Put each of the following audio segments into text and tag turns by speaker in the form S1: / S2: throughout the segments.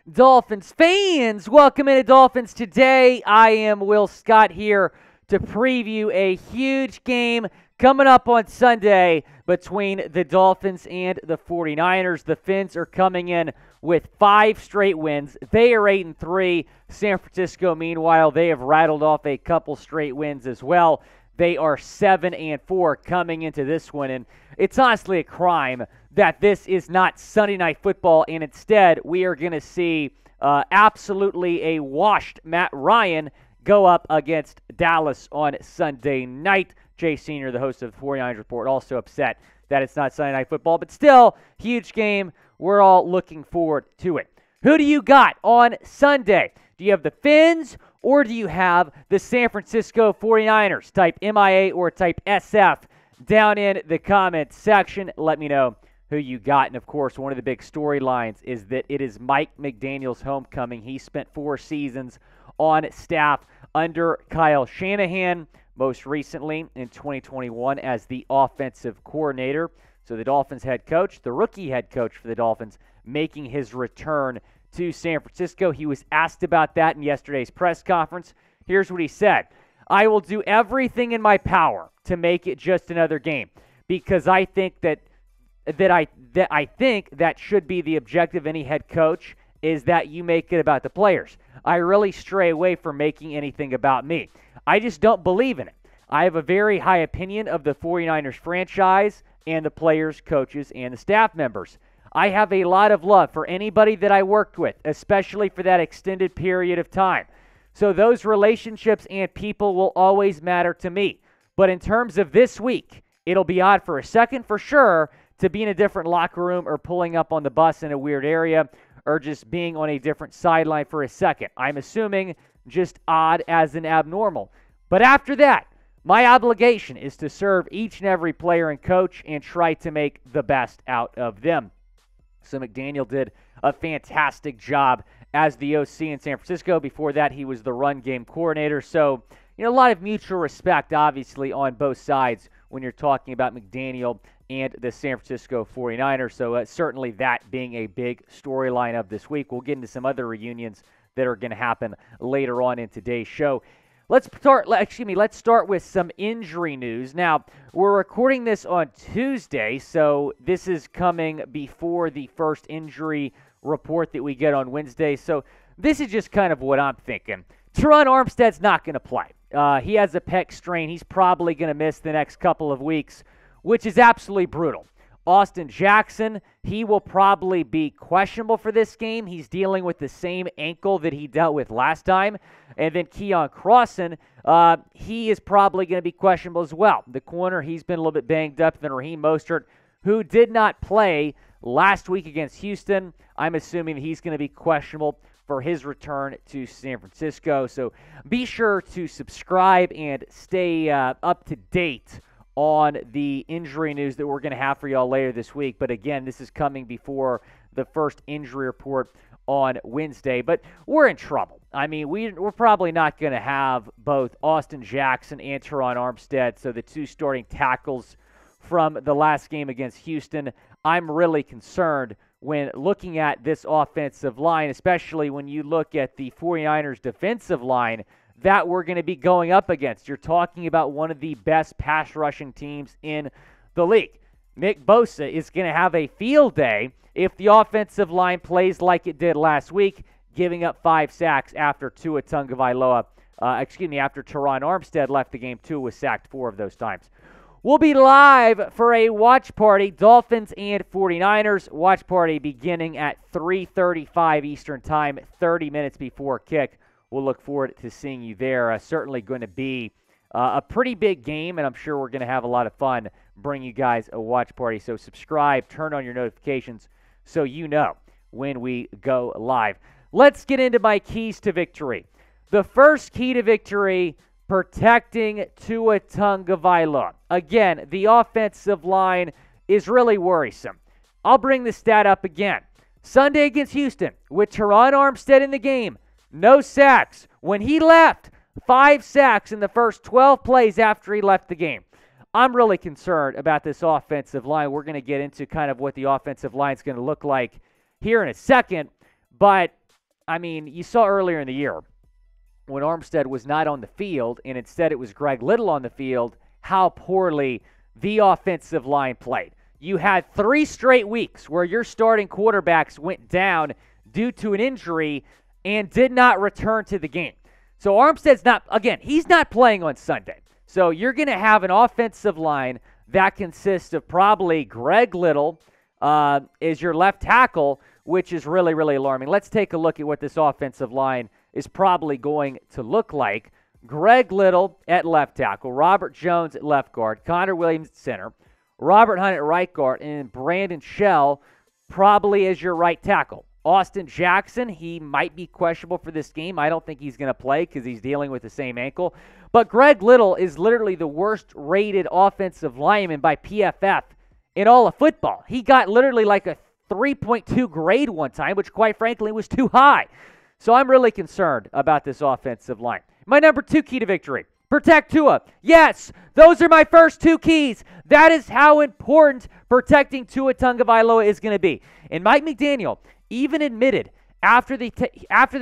S1: Dolphins fans, welcome into Dolphins Today. I am Will Scott here to preview a huge game coming up on Sunday between the Dolphins and the 49ers. The Fins are coming in with 5 straight wins. They are 8-3. San Francisco, meanwhile, they have rattled off a couple straight wins as well. They are 7-4 coming into this one, and it's honestly a crime that this is not Sunday Night Football, and instead we are going to see absolutely a washed Matt Ryan go up against Dallas on Sunday night. Jay Sr., the host of the 49ers Report, also upset that it's not Sunday Night Football, but still, huge game. We're all looking forward to it. Who do you got on Sunday? Do you have the Fins or do you have the San Francisco 49ers? Type MIA or type SF down in the comments section. Let me know who you got. And, of course, one of the big storylines is that it is Mike McDaniel's homecoming. He spent 4 seasons on staff under Kyle Shanahan, most recently in 2021 as the offensive coordinator. So the Dolphins head coach, the rookie head coach for the Dolphins, making his return to San Francisco. He was asked about that in yesterday's press conference. Here's what he said. I will do everything in my power to make it just another game because I think that should be the objective of any head coach is that you make it about the players. I really stray away from making anything about me. I just don't believe in it. I have a very high opinion of the 49ers franchise and the players, coaches, and the staff members. I have a lot of love for anybody that I worked with, especially for that extended period of time. So those relationships and people will always matter to me. But in terms of this week, it'll be odd for a second for sure to be in a different locker room or pulling up on the bus in a weird area or just being on a different sideline for a second. I'm assuming just odd as in abnormal. But after that, my obligation is to serve each and every player and coach and try to make the best out of them. So McDaniel did a fantastic job as the OC in San Francisco. Before that, he was the run game coordinator. So, a lot of mutual respect, obviously, on both sides when you're talking about McDaniel and the San Francisco 49ers. So certainly that being a big storyline of this week. We'll get into some other reunions that are going to happen later on in today's show. Let's start with some injury news. Now, we're recording this on Tuesday, so this is coming before the first injury report that we get on Wednesday. So this is just kind of what I'm thinking. Terron Armstead's not going to play. He has a pec strain. He's probably going to miss the next couple of weeks, which is absolutely brutal. Austin Jackson, he will probably be questionable for this game. He's dealing with the same ankle that he dealt with last time. And then Keon Crossan, he is probably going to be questionable as well. The corner, he's been a little bit banged up. Then Raheem Mostert, who did not play last week against Houston, I'm assuming that he's going to be questionable for his return to San Francisco. So be sure to subscribe and stay up to date on the injury news that we're going to have for y'all later this week. But again, this is coming before the first injury report on Wednesday. But we're in trouble. I mean, we're probably not going to have both Austin Jackson and Terron Armstead, so the 2 starting tackles from the last game against Houston. I'm really concerned when looking at this offensive line, especially when you look at the 49ers defensive line that we're going to be going up against. You're talking about one of the best pass rushing teams in the league. Nick Bosa is going to have a field day if the offensive line plays like it did last week, giving up 5 sacks after after Terron Armstead left the game. Tua was sacked 4 of those times. We'll be live for a watch party, Dolphins and 49ers. Watch party beginning at 3:35 Eastern Time, 30 minutes before kick. We'll look forward to seeing you there. Certainly going to be a pretty big game, and I'm sure we're going to have a lot of fun bringing you guys a watch party. So subscribe, turn on your notifications so you know when we go live. Let's get into my keys to victory. The first key to victory, protecting Tua Tagovailoa. Again, the offensive line is really worrisome. I'll bring the stat up again. Sunday against Houston, with Terron Armstead in the game, no sacks. When he left, 5 sacks in the first 12 plays after he left the game. I'm really concerned about this offensive line. We're going to get into kind of what the offensive line is going to look like here in a second. But I mean, you saw earlier in the year when Armstead was not on the field and instead it was Greg Little on the field, how poorly the offensive line played. You had 3 straight weeks where your starting quarterbacks went down due to an injury and did not return to the game. So Armstead's not, again, he's not playing on Sunday. So you're going to have an offensive line that consists of probably Greg Little is your left tackle, which is really, really alarming. Let's take a look at what this offensive line is probably going to look like. Greg Little at left tackle, Robert Jones at left guard, Connor Williams at center, Robert Hunt at right guard, and Brandon Shell probably as your right tackle. Austin Jackson, he might be questionable for this game. I don't think he's going to play because he's dealing with the same ankle. But Greg Little is literally the worst-rated offensive lineman by PFF in all of football. He got literally like a 3.2 grade one time, which quite frankly was too high. So I'm really concerned about this offensive line. My number 2 key to victory, protect Tua. Yes, those are my first 2 keys. That is how important protecting Tua Tagovailoa is going to be. And Mike McDaniel even admitted after the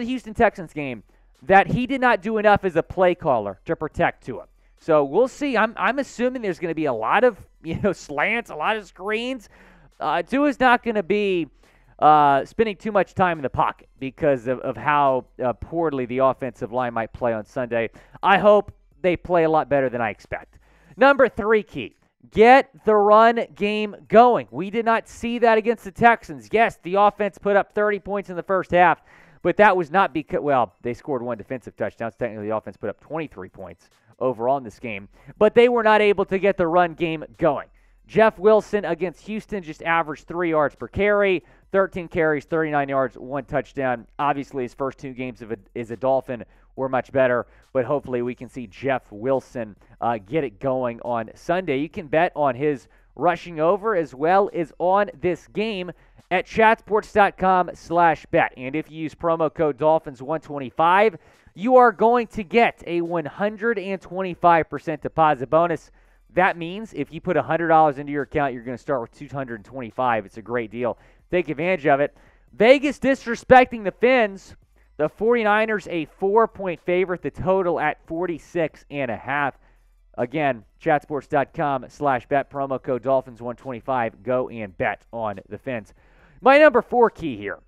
S1: Houston Texans game that he did not do enough as a play caller to protect Tua. So we'll see. I'm assuming there's going to be a lot of slants, a lot of screens. Tua's not going to be spending too much time in the pocket because of how poorly the offensive line might play on Sunday. I hope they play a lot better than I expect. Number 3 key, get the run game going. We did not see that against the Texans. Yes, the offense put up 30 points in the first half, but that was not because, well, they scored 1 defensive touchdown. So technically, the offense put up 23 points overall in this game, but they were not able to get the run game going. Jeff Wilson against Houston just averaged 3 yards per carry, 13 carries, 39 yards, 1 touchdown. Obviously, his first 2 games as a Dolphin were much better, but hopefully we can see Jeff Wilson get it going on Sunday. You can bet on his rushing over as well as on this game at chatsports.com/bet. And if you use promo code Dolphins125, you are going to get a 125% deposit bonus. That means if you put $100 into your account, you're going to start with $225. It's a great deal. Take advantage of it. Vegas disrespecting the Fins. The 49ers a 4-point favorite. The total at 46.5. Again, chatsports.com/bet. Promo code Dolphins125. Go and bet on the Fins. My number 4 key here.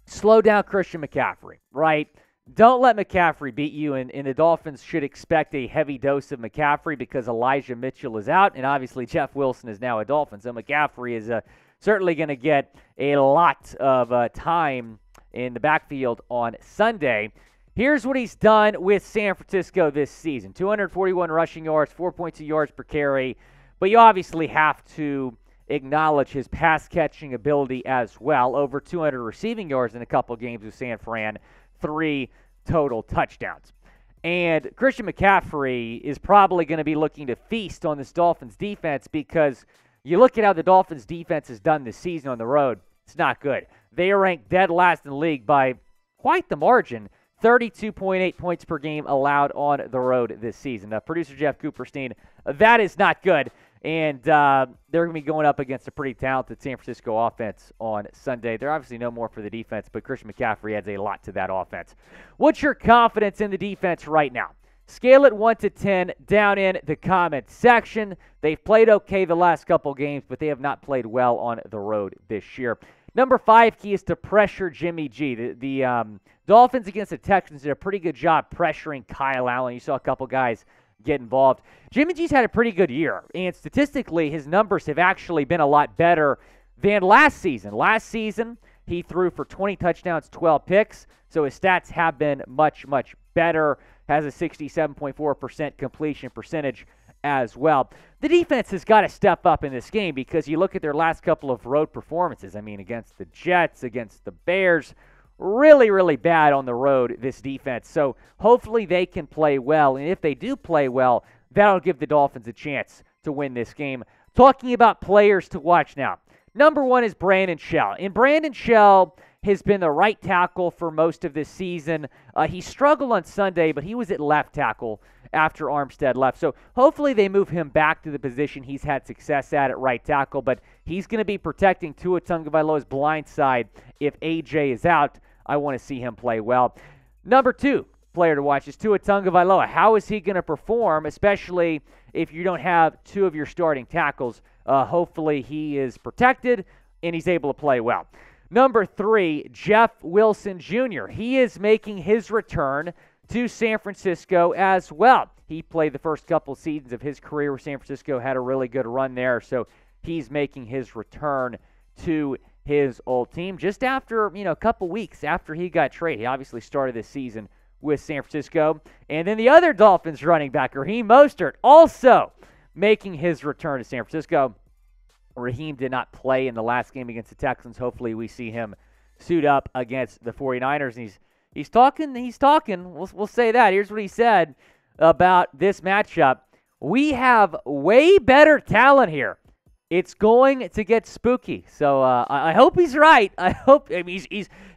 S1: Slow down Christian McCaffrey, right? Don't let McCaffrey beat you, and the Dolphins should expect a heavy dose of McCaffrey because Elijah Mitchell is out, and obviously Jeff Wilson is now a Dolphin. So McCaffrey is certainly going to get a lot of time in the backfield on Sunday. Here's what he's done with San Francisco this season. 241 rushing yards, 4.2 yards per carry, but you obviously have to acknowledge his pass-catching ability as well. Over 200 receiving yards in a couple games with San Fran. 3 total touchdowns. And Christian McCaffrey is probably going to be looking to feast on this Dolphins defense because you look at how the Dolphins defense has done this season on the road, it's not good. They are ranked dead last in the league by quite the margin, 32.8 points per game allowed on the road this season. Producer Jeff Cooperstein, that is not good. And they're going to be going up against a pretty talented San Francisco offense on Sunday. They're obviously no more for the defense, but Christian McCaffrey adds a lot to that offense. What's your confidence in the defense right now? Scale it 1 to 10 down in the comment section. They've played okay the last couple games, but they have not played well on the road this year. Number 5 key is to pressure Jimmy G. The Dolphins against the Texans did a pretty good job pressuring Kyle Allen. You saw a couple guys get involved. Jimmy G's had a pretty good year, and statistically, his numbers have actually been a lot better than last season. Last season, he threw for 20 touchdowns, 12 picks, so his stats have been much, much better. Has a 67.4% completion percentage as well. The defense has got to step up in this game because you look at their last couple of road performances. I mean, against the Jets, against the Bears, really, really bad on the road, this defense. So hopefully they can play well. And if they do play well, that'll give the Dolphins a chance to win this game. Talking about players to watch now. Number 1 is Brandon Shell. And Brandon Shell has been the right tackle for most of this season. He struggled on Sunday, but he was at left tackle after Armstead left. So hopefully they move him back to the position he's had success at right tackle. But he's going to be protecting Tua Tagovailoa's blind side if AJ is out. I want to see him play well. Number 2 player to watch is Tua Tagovailoa. How is he going to perform, especially if you don't have 2 of your starting tackles? Hopefully he is protected and he's able to play well. Number 3, Jeff Wilson Jr. He is making his return to San Francisco as well. He played the first couple seasons of his career where San Francisco had a really good run there, so he's making his return to his old team just after, a couple weeks after he got traded. He obviously started this season with San Francisco. And then the other Dolphins running back, Raheem Mostert, also making his return to San Francisco. Raheem did not play in the last game against the Texans. Hopefully we see him suit up against the 49ers. And he's talking. We'll say that. Here's what he said about this matchup. We have way better talent here. It's going to get spooky. So I hope he's right.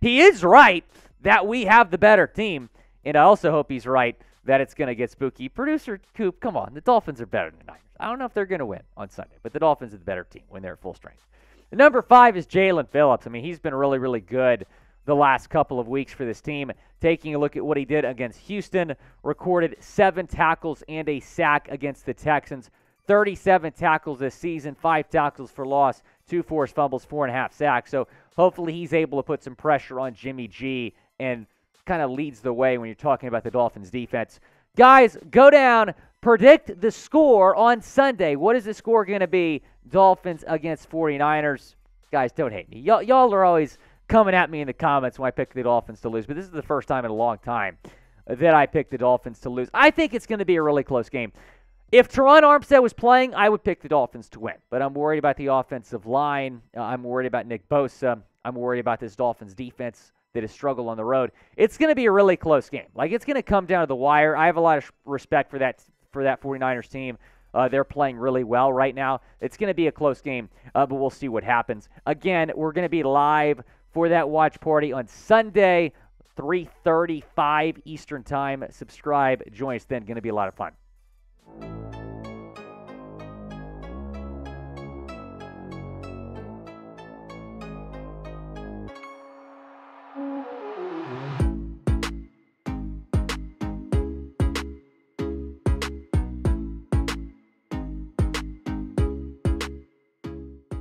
S1: He is right that we have the better team. And I also hope he's right that it's going to get spooky. Producer Coop, come on. The Dolphins are better than the Niners. I don't know if they're going to win on Sunday, but the Dolphins are the better team when they're at full strength. The number 5 is Jalen Phillips. He's been really, really good the last couple of weeks for this team. Taking a look at what he did against Houston, recorded 7 tackles and a sack against the Texans. 37 tackles this season, 5 tackles for loss, 2 forced fumbles, 4.5 sacks. So hopefully he's able to put some pressure on Jimmy G and kind of leads the way when you're talking about the Dolphins defense. Guys, go down, predict the score on Sunday. What is the score going to be? Dolphins against 49ers. Guys, don't hate me. Y'all are always coming at me in the comments when I pick the Dolphins to lose, but this is the first time in a long time that I picked the Dolphins to lose. I think it's going to be a really close game. If Terron Armstead was playing, I would pick the Dolphins to win, but I'm worried about the offensive line. I'm worried about Nick Bosa. I'm worried about this Dolphins defense that has struggled on the road. It's going to be a really close game. It's going to come down to the wire. I have a lot of respect for that 49ers team. They're playing really well right now. It's going to be a close game, but we'll see what happens. Again, we're going to be live for that watch party on Sunday, 3:35 Eastern Time. Subscribe. Join us then. Going to be a lot of fun.